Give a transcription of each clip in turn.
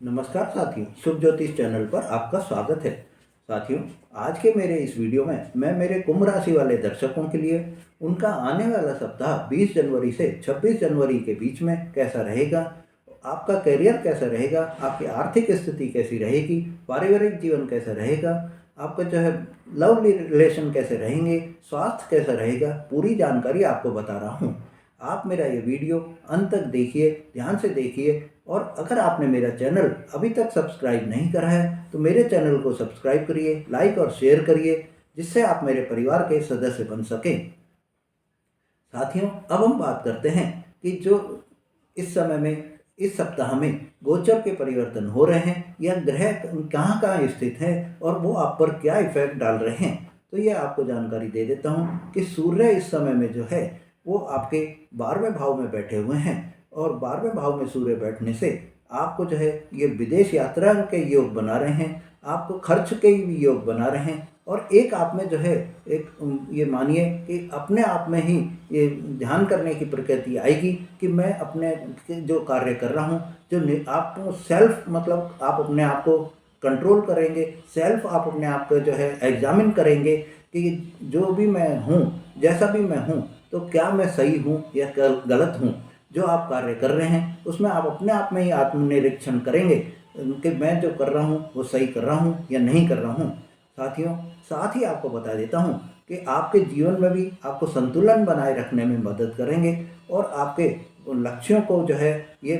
नमस्कार साथियों, शुभ ज्योतिष चैनल पर आपका स्वागत है। साथियों, आज के मेरे इस वीडियो में मैं मेरे कुंभ राशि वाले दर्शकों के लिए उनका आने वाला सप्ताह 20 जनवरी से 26 जनवरी के बीच में कैसा रहेगा, आपका करियर कैसा रहेगा, आपकी आर्थिक स्थिति कैसी रहेगी, पारिवारिक जीवन कैसा रहेगा, आपका जो है लव रिलेशन कैसे रहेंगे, स्वास्थ्य कैसा रहेगा, पूरी जानकारी आपको बता रहा हूँ। आप मेरा ये वीडियो अंत तक देखिए, ध्यान से देखिए। और अगर आपने मेरा चैनल अभी तक सब्सक्राइब नहीं करा है तो मेरे चैनल को सब्सक्राइब करिए, लाइक और शेयर करिए, जिससे आप मेरे परिवार के सदस्य बन सकें। साथियों, अब हम बात करते हैं कि जो इस समय में, इस सप्ताह में गोचर के परिवर्तन हो रहे हैं या ग्रह कहाँ कहाँ स्थित है और वो आप पर क्या इफेक्ट डाल रहे हैं। तो ये आपको जानकारी दे देता हूँ कि सूर्य इस समय में जो है वो आपके 12वें भाव में बैठे हुए हैं, और 12वें भाव में सूर्य बैठने से आपको जो है ये विदेश यात्रा के योग बना रहे हैं, आपको खर्च के भी योग बना रहे हैं। और एक आप में जो है एक ये मानिए कि अपने आप में ही ये ध्यान करने की प्रकृति आएगी कि मैं अपने जो कार्य कर रहा हूँ, आप सेल्फ मतलब आप अपने आप को कंट्रोल करेंगे, सेल्फ आप अपने आप को जो है एग्जामिन करेंगे कि जो भी मैं हूँ, जैसा भी मैं हूँ, तो क्या मैं सही हूँ या गलत हूँ। जो आप कार्य कर रहे हैं उसमें आप अपने आप में ही आत्मनिरीक्षण करेंगे कि मैं जो कर रहा हूँ वो सही कर रहा हूँ या नहीं कर रहा हूँ। साथियों, साथ ही आपको बता देता हूँ कि आपके जीवन में भी आपको संतुलन बनाए रखने में मदद करेंगे और आपके लक्ष्यों को जो है ये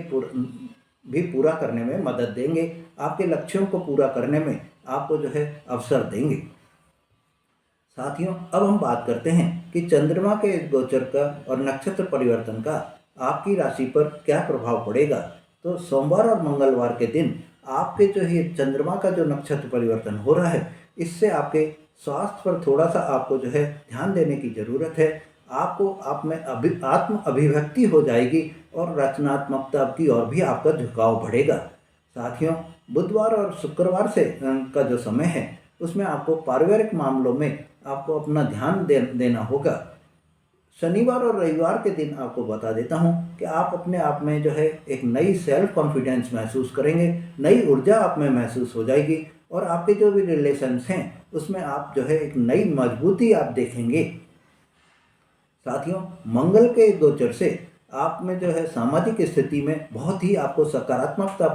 भी पूरा करने में मदद देंगे, आपके लक्ष्यों को पूरा करने में आपको जो है अवसर देंगे। साथियों, अब हम बात करते हैं कि चंद्रमा के इस गोचर का और नक्षत्र परिवर्तन का आपकी राशि पर क्या प्रभाव पड़ेगा। तो सोमवार और मंगलवार के दिन आपके जो ये चंद्रमा का जो नक्षत्र परिवर्तन हो रहा है, इससे आपके स्वास्थ्य पर थोड़ा सा आपको जो है ध्यान देने की ज़रूरत है। आपको आप में आत्म अभिव्यक्ति हो जाएगी और रचनात्मकता की ओर भी आपका झुकाव बढ़ेगा। साथियों, बुधवार और शुक्रवार से का जो समय है उसमें आपको पारिवारिक मामलों में आपको अपना ध्यान देना होगा। शनिवार और रविवार के दिन आपको बता देता हूँ कि आप अपने आप में जो है एक नई सेल्फ कॉन्फिडेंस महसूस करेंगे, नई ऊर्जा आप में महसूस हो जाएगी और आपके जो भी रिलेशंस हैं उसमें आप जो है एक नई मजबूती आप देखेंगे। साथियों, मंगल के गोचर से आप में जो है सामाजिक स्थिति में बहुत ही आपको सकारात्मकता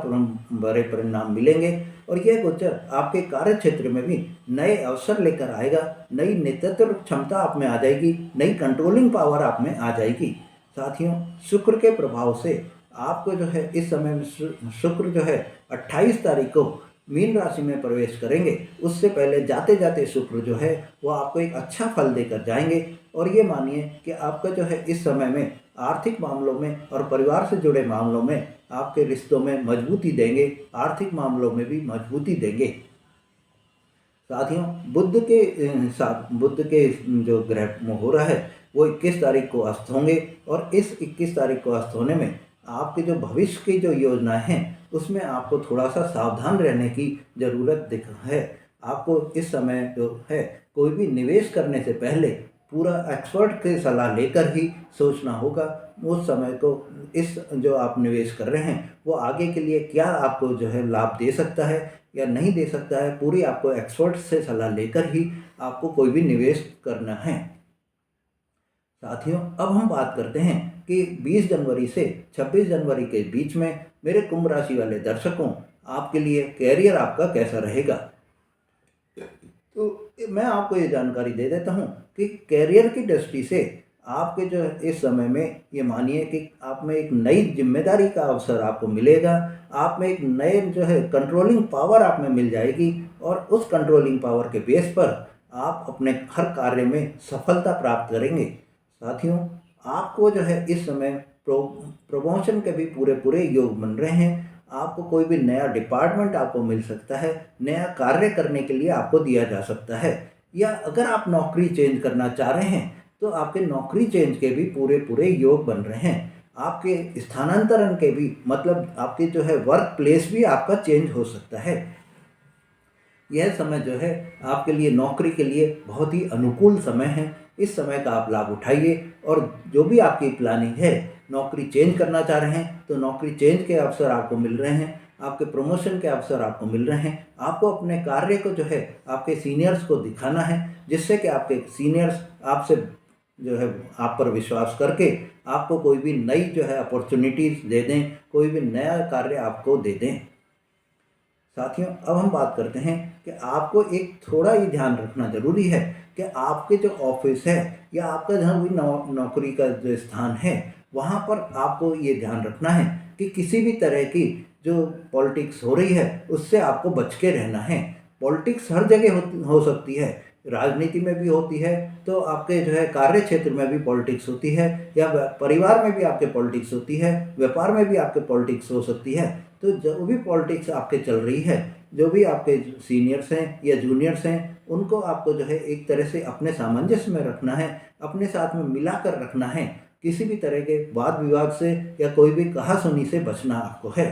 भरे परिणाम मिलेंगे और यह गोचर आपके कार्य क्षेत्र में भी नए अवसर लेकर आएगा, नई नेतृत्व क्षमता आप में आ जाएगी, नई कंट्रोलिंग पावर आप में आ जाएगी। साथियों, शुक्र के प्रभाव से आपको जो है इस समय में शुक्र जो है 28 तारीख को मीन राशि में प्रवेश करेंगे। उससे पहले जाते जाते शुक्र जो है वो आपको एक अच्छा फल देकर जाएंगे और ये मानिए कि आपका जो है इस समय में आर्थिक मामलों में और परिवार से जुड़े मामलों में आपके रिश्तों में मजबूती देंगे, आर्थिक मामलों में भी मजबूती देंगे। साथियों, बुध के जो ग्रह हो रहा है वो 21 तारीख को अस्त होंगे और इस 21 तारीख को अस्त होने में आपके जो भविष्य की जो योजनाएं हैं उसमें आपको थोड़ा सा सावधान रहने की ज़रूरत है। आपको इस समय जो है कोई भी निवेश करने से पहले पूरा एक्सपर्ट की सलाह लेकर ही सोचना होगा। उस समय को इस जो आप निवेश कर रहे हैं वो आगे के लिए क्या आपको जो है लाभ दे सकता है या नहीं दे सकता है, पूरी आपको एक्सपर्ट से सलाह लेकर ही आपको कोई भी निवेश करना है। साथियों, अब हम बात करते हैं कि 20 जनवरी से 26 जनवरी के बीच में मेरे कुंभ राशि वाले दर्शकों आपके लिए कैरियर आपका कैसा रहेगा। तो मैं आपको ये जानकारी दे देता हूँ कि कैरियर की दृष्टि से आपके जो इस समय में ये मानिए कि आप में एक नई जिम्मेदारी का अवसर आपको मिलेगा, आप में एक नए जो है कंट्रोलिंग पावर आप में मिल जाएगी और उस कंट्रोलिंग पावर के बेस पर आप अपने हर कार्य में सफलता प्राप्त करेंगे। साथियों, आपको जो है इस समय प्रमोशन के भी पूरे पूरे योग बन रहे हैं। आपको कोई भी नया डिपार्टमेंट आपको मिल सकता है, नया कार्य करने के लिए आपको दिया जा सकता है, या अगर आप नौकरी चेंज करना चाह रहे हैं तो आपके नौकरी चेंज के भी पूरे पूरे योग बन रहे हैं। आपके स्थानांतरण के भी मतलब आपके जो है वर्क प्लेस भी आपका चेंज हो सकता है। यह समय जो है आपके लिए नौकरी के लिए बहुत ही अनुकूल समय है। इस समय का आप लाभ उठाइए और जो भी आपकी प्लानिंग है, नौकरी चेंज करना चाह रहे हैं तो नौकरी चेंज के अवसर आपको मिल रहे हैं। आपके प्रमोशन के अवसर आपको मिल रहे हैं। आपको अपने कार्य को जो है आपके सीनियर्स को दिखाना है, जिससे कि आपके सीनियर्स आपसे जो है आप पर विश्वास करके आपको कोई भी नई जो है अपॉर्चुनिटीज़ दे दें, कोई भी नया कार्य आपको दे दें। साथियों, अब हम बात करते हैं कि आपको एक थोड़ा ये ध्यान रखना ज़रूरी है कि आपके जो ऑफिस है या आपका जहाँ भी नौकरी का जो स्थान है, वहाँ पर आपको ये ध्यान रखना है कि किसी भी तरह की जो पॉलिटिक्स हो रही है उससे आपको बच के रहना है। पॉलिटिक्स हर जगह हो सकती है, राजनीति में भी होती है, तो आपके जो है कार्य क्षेत्र में भी पॉलिटिक्स होती है, या परिवार में भी आपके पॉलिटिक्स होती है, व्यापार में भी आपके पॉलिटिक्स हो सकती है। तो जो भी पॉलिटिक्स आपके चल रही है, जो भी आपके सीनियर्स हैं या जूनियर्स हैं, उनको आपको जो है एक तरह से अपने सामंजस्य में रखना है, अपने साथ में मिलाकर रखना है। किसी भी तरह के वाद विवाद से या कोई भी कहासुनी से बचना आपको है।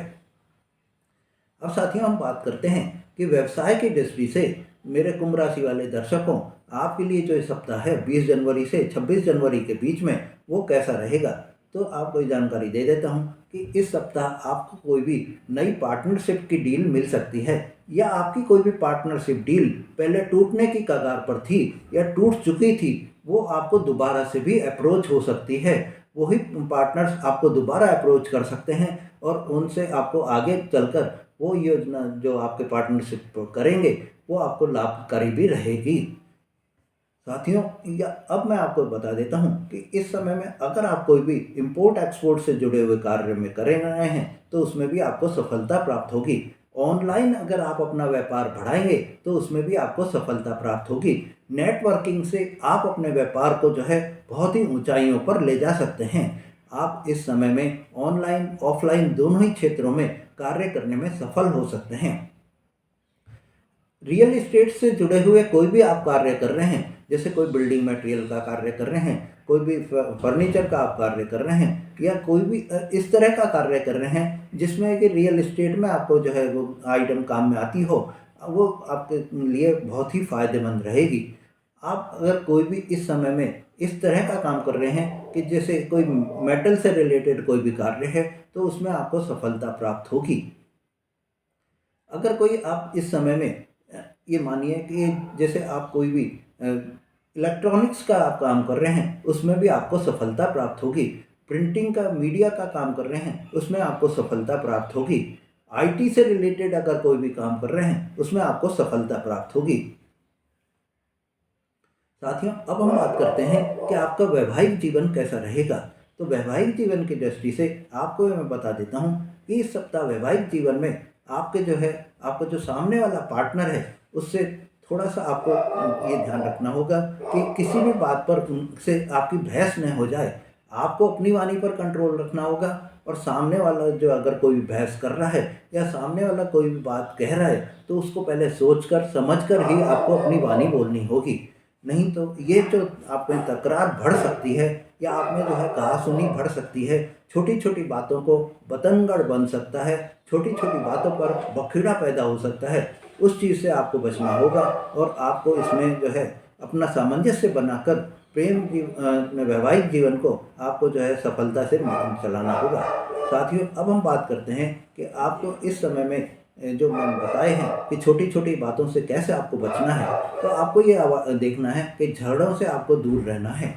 अब साथियों, हम बात करते हैं कि व्यवसाय की दृष्टि से मेरे कुंभ राशि वाले दर्शकों, आपके लिए जो इस सप्ताह है 20 जनवरी से 26 जनवरी के बीच में वो कैसा रहेगा। तो आपको ये जानकारी दे देता हूँ कि इस सप्ताह आपको कोई भी नई पार्टनरशिप की डील मिल सकती है, या आपकी कोई भी पार्टनरशिप डील पहले टूटने की कगार पर थी या टूट चुकी थी, वो आपको दोबारा से भी अप्रोच हो सकती है। वही पार्टनर्स आपको दोबारा अप्रोच कर सकते हैं और उनसे आपको आगे चलकर वो योजना जो आपके पार्टनरशिप करेंगे वो आपको लाभकारी भी रहेगी। साथियों, या अब मैं आपको बता देता हूं कि इस समय में अगर आप कोई भी इंपोर्ट एक्सपोर्ट से जुड़े हुए कार्य में कर रहे हैं तो उसमें भी आपको सफलता प्राप्त होगी। ऑनलाइन अगर आप अपना व्यापार बढ़ाएंगे तो उसमें भी आपको सफलता प्राप्त होगी। नेटवर्किंग से आप अपने व्यापार को जो है बहुत ही ऊंचाइयों पर ले जा सकते हैं। आप इस समय में ऑनलाइन ऑफलाइन दोनों ही क्षेत्रों में कार्य करने में सफल हो सकते हैं। रियल इस्टेट से जुड़े हुए कोई भी आप कार्य कर रहे हैं, जैसे कोई बिल्डिंग मटेरियल का कार्य कर रहे हैं, कोई भी फर्नीचर का आप कार्य कर रहे हैं, या कोई भी इस तरह का कार्य कर रहे हैं जिसमें कि रियल इस्टेट में आपको जो है वो आइटम काम में आती हो, वो आपके लिए बहुत ही फायदेमंद रहेगी। आप अगर कोई भी इस समय में इस तरह का काम कर रहे हैं कि जैसे कोई मेटल से रिलेटेड कोई भी कार्य है, तो उसमें आपको सफलता प्राप्त होगी। अगर कोई आप इस समय में ये मानिए कि जैसे आप कोई भी इलेक्ट्रॉनिक्स का आप काम कर रहे हैं, उसमें भी आपको सफलता प्राप्त होगी। प्रिंटिंग का, मीडिया का काम कर रहे हैं, उसमें आपको सफलता प्राप्त होगी। आईटी से रिलेटेड अगर कोई भी काम कर रहे हैं, उसमें आपको सफलता प्राप्त होगी। साथियों, अब हम बात करते हैं कि आपका वैवाहिक जीवन कैसा रहेगा। तो वैवाहिक जीवन की दृष्टि से आपको मैं बता देता हूँ कि इस सप्ताह वैवाहिक जीवन में आपके जो है, आपका जो सामने वाला पार्टनर है, उससे थोड़ा सा आपको ये ध्यान रखना होगा कि किसी भी बात पर उनसे आपकी बहस न हो जाए। आपको अपनी वाणी पर कंट्रोल रखना होगा, और सामने वाला जो अगर कोई भी बहस कर रहा है या सामने वाला कोई भी बात कह रहा है, तो उसको पहले सोचकर समझकर ही आपको अपनी वाणी बोलनी होगी। नहीं तो ये जो आप में तकरार बढ़ सकती है, या आप में जो है कहासुनी बढ़ सकती है। छोटी छोटी बातों को बतंगड़ बन सकता है, छोटी छोटी बातों पर बखेड़ा पैदा हो सकता है। उस चीज़ से आपको बचना होगा, और आपको इसमें जो है अपना सामंजस्य बनाकर प्रेम वैवाहिक जीवन को आपको जो है सफलता से चलाना होगा। साथियों, अब हम बात करते हैं कि आपको इस समय में जो मैंने बताए हैं कि छोटी छोटी बातों से कैसे आपको बचना है, तो आपको ये देखना है कि झगड़ों से आपको दूर रहना है।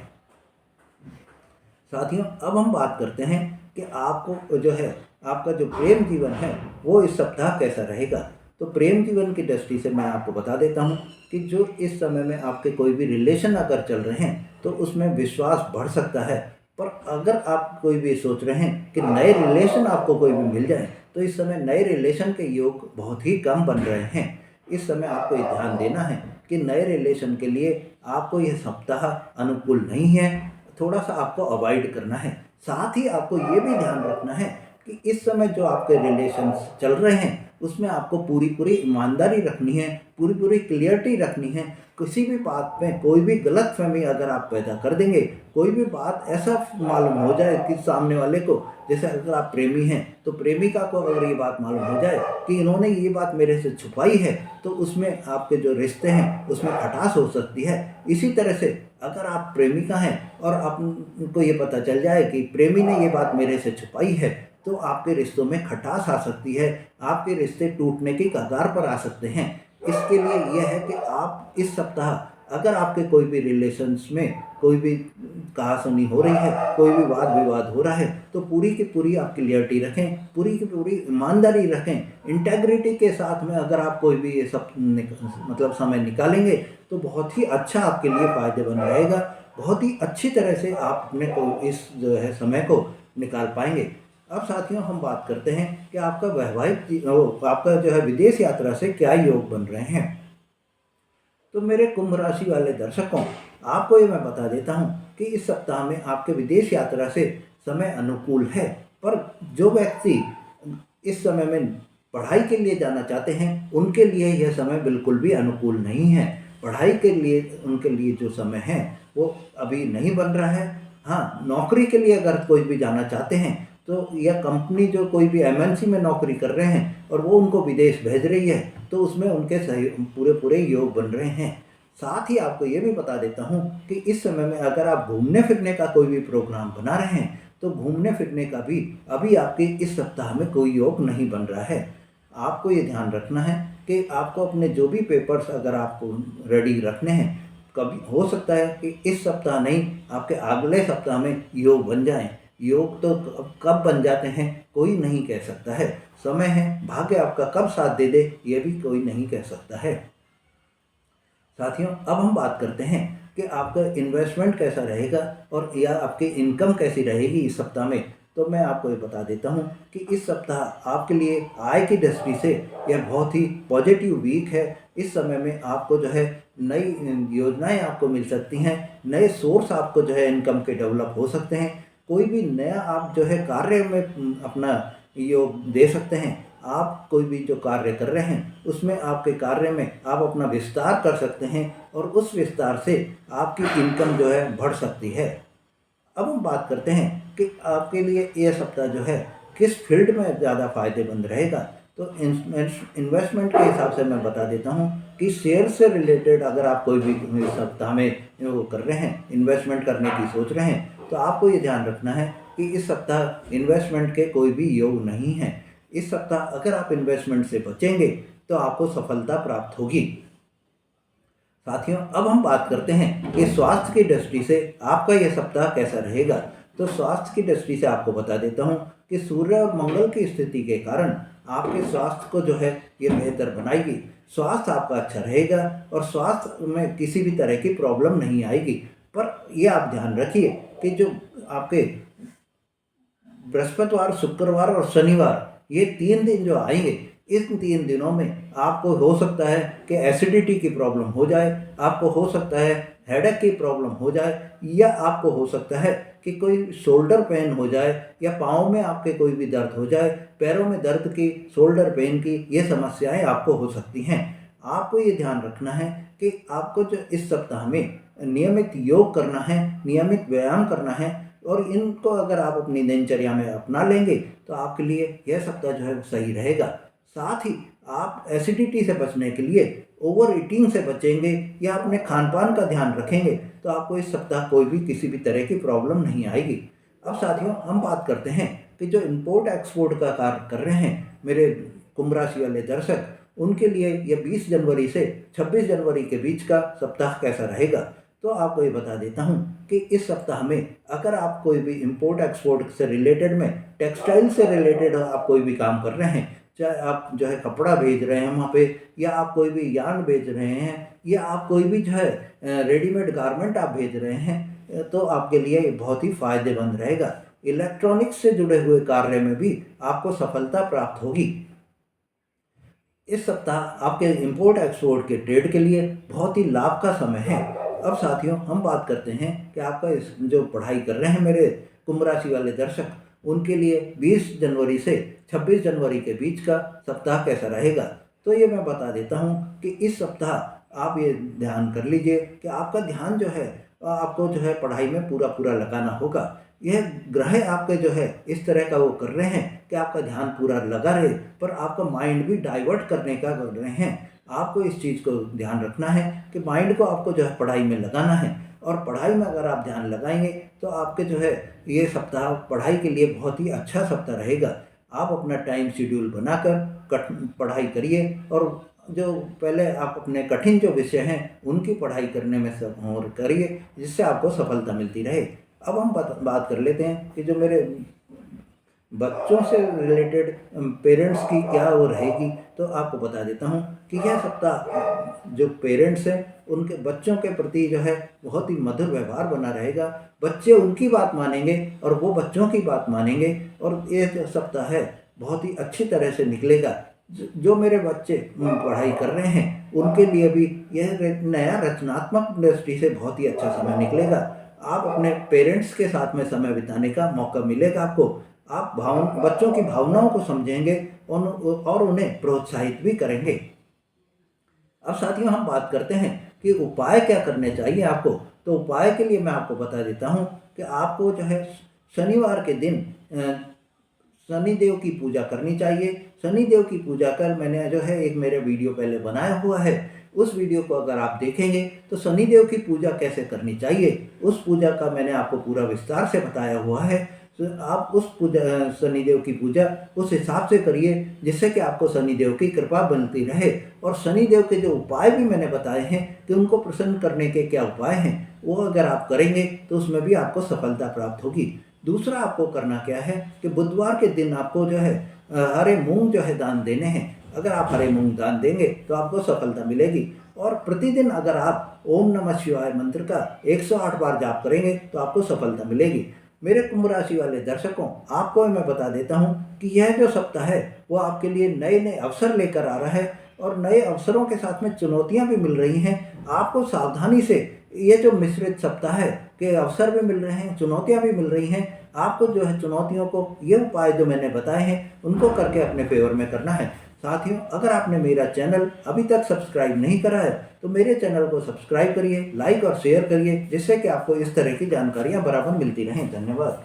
साथियों, अब हम बात करते हैं कि आपको जो है आपका जो प्रेम जीवन है वो इस सप्ताह कैसा रहेगा। तो प्रेम जीवन की दृष्टि से मैं आपको बता देता हूँ कि जो इस समय में आपके कोई भी रिलेशन अगर चल रहे हैं, तो उसमें विश्वास बढ़ सकता है। पर अगर आप कोई भी सोच रहे हैं कि नए रिलेशन आपको कोई भी मिल जाए, तो इस समय नए रिलेशन के योग बहुत ही कम बन रहे हैं। इस समय आपको ये ध्यान देना है कि नए रिलेशन के लिए आपको यह सप्ताह अनुकूल नहीं है, थोड़ा सा आपको अवॉइड करना है। साथ ही आपको ये भी ध्यान रखना है कि इस समय जो आपके रिलेशंस चल रहे हैं, उसमें आपको पूरी पूरी ईमानदारी रखनी है, पूरी पूरी क्लियरिटी रखनी है। किसी भी बात में कोई भी गलतफहमी अगर आप पैदा कर देंगे, कोई भी बात ऐसा मालूम हो जाए कि सामने वाले को, जैसे अगर आप प्रेमी हैं तो प्रेमिका को अगर ये बात मालूम हो जाए कि इन्होंने ये बात मेरे से छुपाई है, तो उसमें आपके जो रिश्ते हैं उसमें खटास हो सकती है। इसी तरह से अगर आप प्रेमिका हैं और आपको ये पता चल जाए कि प्रेमी ने ये बात मेरे से छुपाई है, तो आपके रिश्तों में खटास आ सकती है, आपके रिश्ते टूटने की कगार पर आ सकते हैं। इसके लिए यह है कि आप इस सप्ताह अगर आपके कोई भी रिलेशंस में कोई भी कहासुनी हो रही है, कोई भी वाद विवाद हो रहा है, तो पूरी की पूरी आप क्लियरिटी रखें, पूरी की पूरी ईमानदारी रखें, इंटेग्रिटी के साथ में अगर आप कोई भी ये सब मतलब समय निकालेंगे तो बहुत ही अच्छा आपके लिए फायदेमंद रहेगा। बहुत ही अच्छी तरह से आप अपने को इस जो है समय को निकाल पाएंगे। अब साथियों हम बात करते हैं कि आपका आपका जो है विदेश यात्रा से क्या योग बन रहे हैं। तो मेरे कुंभ राशि वाले दर्शकों, आपको ये मैं बता देता हूँ कि इस सप्ताह में आपके विदेश यात्रा से समय अनुकूल है, पर जो व्यक्ति इस समय में पढ़ाई के लिए जाना चाहते हैं उनके लिए यह समय बिल्कुल भी अनुकूल नहीं है। पढ़ाई के लिए उनके लिए जो समय है वो अभी नहीं बन रहा है। हाँ, नौकरी के लिए अगर कोई भी जाना चाहते हैं तो यह कंपनी जो कोई भी एमएनसी में नौकरी कर रहे हैं और वो उनको विदेश भेज रही है, तो उसमें उनके सही पूरे पूरे योग बन रहे हैं। साथ ही आपको ये भी बता देता हूँ कि इस समय में अगर आप घूमने फिरने का कोई भी प्रोग्राम बना रहे हैं तो घूमने फिरने का भी अभी आपके इस सप्ताह में कोई योग नहीं बन रहा है। आपको ये ध्यान रखना है कि आपको अपने जो भी पेपर्स अगर आपको रेडी रखने हैं, कभी हो सकता है कि इस सप्ताह नहीं, आपके अगले सप्ताह में योग बन जाएं। योग तो कब बन जाते हैं कोई नहीं कह सकता है। समय है, भाग्य आपका कब साथ दे दे ये भी कोई नहीं कह सकता है। साथियों अब हम बात करते हैं कि आपका इन्वेस्टमेंट कैसा रहेगा और या आपकी इनकम कैसी रहेगी इस सप्ताह में। तो मैं आपको ये बता देता हूँ कि इस सप्ताह आपके लिए आय की दृष्टि से यह बहुत ही पॉजिटिव वीक है। इस समय में आपको जो है नई योजनाएं आपको मिल सकती हैं, नए सोर्स आपको जो है इनकम के डेवलप हो सकते हैं। कोई भी नया आप जो है कार्य में अपना योग दे सकते हैं। आप कोई भी जो कार्य कर रहे हैं उसमें आपके कार्य में आप अपना विस्तार कर सकते हैं और उस विस्तार से आपकी इनकम जो है बढ़ सकती है। अब हम बात करते हैं कि आपके लिए यह सप्ताह जो है किस फील्ड में ज़्यादा फायदेमंद रहेगा। तो इन्वेस्टमेंट के हिसाब से मैं बता देता हूँ कि शेयर से रिलेटेड अगर आप कोई भी सप्ताह में वो कर रहे हैं, इन्वेस्टमेंट करने की सोच रहे हैं, तो आपको ये ध्यान रखना है कि इस सप्ताह इन्वेस्टमेंट के कोई भी योग नहीं है। इस सप्ताह अगर आप इन्वेस्टमेंट से बचेंगे तो आपको सफलता प्राप्त होगी। साथियों अब हम बात करते हैं कि स्वास्थ्य की दृष्टि से आपका यह सप्ताह कैसा रहेगा। तो स्वास्थ्य की दृष्टि से आपको बता देता हूँ कि सूर्य और मंगल की स्थिति के कारण आपके स्वास्थ्य को जो है ये बेहतर बनाएगी। स्वास्थ्य आपका अच्छा रहेगा और स्वास्थ्य में किसी भी तरह की प्रॉब्लम नहीं आएगी। पर यह आप ध्यान रखिए कि जो आपके बृहस्पतिवार, शुक्रवार और शनिवार ये 3 दिन जो आएंगे, इन 3 दिनों में आपको हो सकता है कि एसिडिटी की प्रॉब्लम हो जाए, आपको हो सकता है हेडेक की प्रॉब्लम हो जाए, या आपको हो सकता है कि कोई शोल्डर पेन हो जाए, या पाँव में आपके कोई भी दर्द हो जाए, पैरों में दर्द की, शोल्डर पेन की ये समस्याएं आपको हो सकती हैं। आपको ये ध्यान रखना है कि आपको जो इस सप्ताह में नियमित योग करना है, नियमित व्यायाम करना है, और इनको अगर आप अपनी दिनचर्या में अपना लेंगे तो आपके लिए यह सप्ताह जो है सही रहेगा। साथ ही आप एसिडिटी से बचने के लिए ओवर ईटिंग से बचेंगे या अपने खान पान का ध्यान रखेंगे तो आपको इस सप्ताह कोई भी किसी भी तरह की प्रॉब्लम नहीं आएगी। अब साथियों हम बात करते हैं कि जो इम्पोर्ट एक्सपोर्ट का कार्य कर रहे हैं मेरे कुंभ राशि वाले दर्शक, उनके लिए यह 20 जनवरी से 26 जनवरी के बीच का सप्ताह कैसा रहेगा। तो आपको ये बता देता हूँ कि इस सप्ताह में अगर आप कोई भी इंपोर्ट एक्सपोर्ट से रिलेटेड में, टेक्सटाइल से रिलेटेड आप कोई भी काम कर रहे हैं, चाहे आप जो है कपड़ा भेज रहे हैं वहाँ पे, या आप कोई भी यार्न बेच रहे हैं, या आप कोई भी जो है रेडीमेड गारमेंट आप भेज रहे हैं, तो आपके लिए बहुत ही फायदेमंद रहेगा। इलेक्ट्रॉनिक्स से जुड़े हुए कार्य में भी आपको सफलता प्राप्त होगी। इस सप्ताह आपके इंपोर्ट एक्सपोर्ट के ट्रेड के लिए बहुत ही लाभ का समय है। अब साथियों हम बात करते हैं कि आपका इस जो पढ़ाई कर रहे हैं मेरे कुंभ राशि वाले दर्शक, उनके लिए 20 जनवरी से 26 जनवरी के बीच का सप्ताह कैसा रहेगा। तो ये मैं बता देता हूँ कि इस सप्ताह आप ये ध्यान कर लीजिए कि आपका ध्यान जो है आपको जो है पढ़ाई में पूरा पूरा लगाना होगा। यह ग्रह आपके जो है इस तरह का वो कर रहे हैं कि आपका ध्यान पूरा लगा रहे, पर आपका माइंड भी डाइवर्ट करने का कर रहे हैं। आपको इस चीज़ को ध्यान रखना है कि माइंड को आपको जो है पढ़ाई में लगाना है। और पढ़ाई में अगर आप ध्यान लगाएंगे तो आपके जो है ये सप्ताह पढ़ाई के लिए बहुत ही अच्छा सप्ताह रहेगा। आप अपना टाइम शेड्यूल बनाकर पढ़ाई करिए और जो पहले आप अपने कठिन जो विषय हैं उनकी पढ़ाई करने में सब और करिए, जिससे आपको सफलता मिलती रहे। अब हम बात कर लेते हैं कि जो मेरे बच्चों से रिलेटेड पेरेंट्स की क्या वो रहेगी। तो आपको बता देता हूँ कि यह सप्ताह जो पेरेंट्स हैं उनके बच्चों के प्रति जो है बहुत ही मधुर व्यवहार बना रहेगा। बच्चे उनकी बात मानेंगे और वो बच्चों की बात मानेंगे और ये जो सप्ताह है बहुत ही अच्छी तरह से निकलेगा। जो मेरे बच्चे पढ़ाई कर रहे हैं उनके लिए भी यह नया रचनात्मक दृष्टि से बहुत ही अच्छा समय निकलेगा। आप अपने पेरेंट्स के साथ में समय बिताने का मौका मिलेगा आपको। आप बच्चों की भावनाओं को समझेंगे और उन्हें प्रोत्साहित भी करेंगे। अब साथियों हम बात करते हैं कि उपाय क्या करने चाहिए आपको। तो उपाय के लिए मैं आपको बता देता हूँ कि आपको जो है शनिवार के दिन शनिदेव की पूजा करनी चाहिए। शनिदेव की पूजा कर मैंने जो है एक मेरे वीडियो पहले बनाया हुआ है, उस वीडियो को अगर आप देखेंगे तो शनिदेव की पूजा कैसे करनी चाहिए उस पूजा का मैंने आपको पूरा विस्तार से बताया हुआ है। तो आप उस पूजा शनिदेव की पूजा उस हिसाब से करिए जिससे कि आपको शनिदेव की कृपा बनती रहे। और शनिदेव के जो उपाय भी मैंने बताए हैं कि उनको प्रसन्न करने के क्या उपाय हैं, वो अगर आप करेंगे तो उसमें भी आपको सफलता प्राप्त होगी। दूसरा आपको करना क्या है कि बुधवार के दिन आपको जो है हरे मूंग जो है दान देने हैं। अगर आप हरे मूंग दान देंगे तो आपको सफलता मिलेगी। और प्रतिदिन अगर आप ओम नमः शिवाय मंत्र का 108 बार जाप करेंगे तो आपको सफलता मिलेगी। मेरे कुंभ राशि वाले दर्शकों, आपको मैं बता देता हूँ कि यह जो सप्ताह है वो आपके लिए नए नए अवसर लेकर आ रहा है और नए अवसरों के साथ में चुनौतियाँ भी मिल रही हैं। आपको सावधानी से ये जो मिश्रित सप्ताह है के अवसर भी मिल रहे हैं, चुनौतियाँ भी मिल रही हैं। आपको जो है चुनौतियों को ये उपाय जो मैंने बताए हैं उनको करके अपने फेवर में करना है। साथियों, अगर आपने मेरा चैनल अभी तक सब्सक्राइब नहीं करा है तो मेरे चैनल को सब्सक्राइब करिए, लाइक और शेयर करिए, जिससे कि आपको इस तरह की जानकारियाँ बराबर मिलती रहें। धन्यवाद।